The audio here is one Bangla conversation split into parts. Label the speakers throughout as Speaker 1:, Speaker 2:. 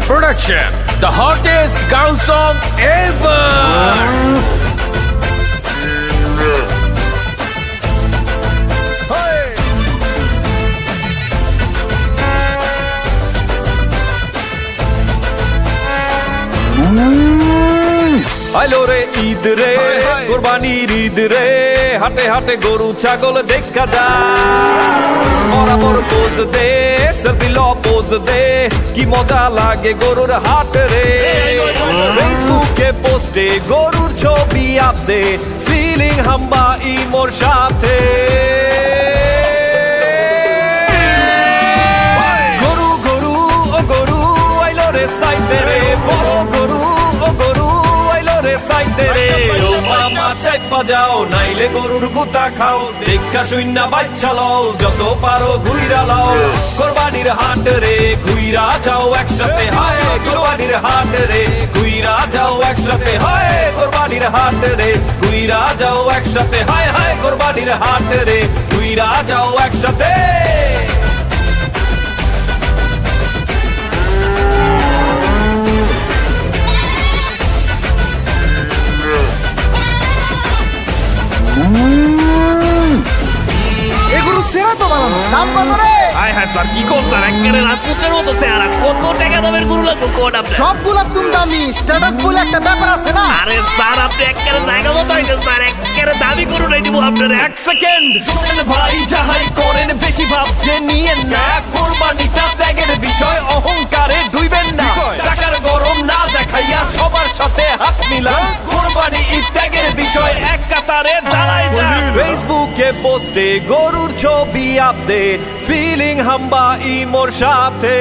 Speaker 1: Production, the hottest count song ever.
Speaker 2: আইলো রে ঈদ রে কোরবানির ঈদ রে হাটে হাটে গরু ছাগল দেখা যায় বরাবর পোজ দে সেলফি ল পোজ দে কি মজা লাগে গরুর হাট রে ফেসবুকে পোস্টে গরুর ছবি আপ দে ফিলিং হাম্বা ইমোর সাথে গরু গরু ও গরু আইলো রে সাইতে রে বড় গরু ও গরু সাইতে রে ও মামা চাইপা যাও নাইলে গরুর গুতা খাও দেখা শূন্য বাচ্চা লও যত পারো ঘুইরা লাও কোরবানির হাট রে ঘুইরা যাও একসাথে হায় কোরবানির হাট রে ঘুইরা যাও একসাথে হায় কোরবানির হাট রে ঘুইরা যাও একসাথে হায় হায় কোরবানির হাট রে ঘুইরা যাও একসাথে
Speaker 3: এগুলো সেরা তো বানানো দাম কত রে?
Speaker 4: হায় হায় স্যার কি করছেন একেবারে রাজপুতের মতো চেহারা কত টাকা দামের গরু লাগবে কোন আপনি
Speaker 3: সবগুলা তুম দামি স্ট্যাটাস বলে একটা ব্যাপার আছে না।
Speaker 4: আরে স্যার আপনি একেবারে জায়গা মতো হয়েছে স্যার একেবারে দামি গরু নাই দিব আপনার এক সেকেন্ড
Speaker 2: শুনেন ভাই যাহাই করেন বেশি ভাবছে নিয়েন না কোরবানিটা ত্যাগের বিষয় অহংকারে ডুইবেন না টাকার গরম না দেখাইয়া সবার সাথে হাত মিলান কোরবানি ত্যাগের বিষয় এক কাতারে দাঁড়াই যান ফেসবুকে পোস্টে গরুর ছবি আপ দে ফিলিং হাম্বা ইমোর সাথে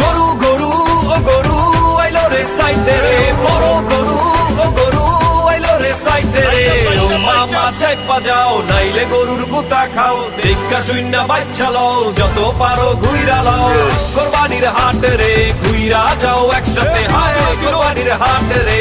Speaker 2: গরু গরু ও গরু আইলো রে সাইতে রে বড় গরু ও গরু আইলো রে সাইতে রে ও মামা চাইপা যাও নাইলে গরুর গুতা খাও দেখা শূন্য বাচ্চা লও যত পারো ঘুইরা লাও কোরবানির হাট রে ঘুইরা যাও একসাথে হায় কোরবানির হাট রে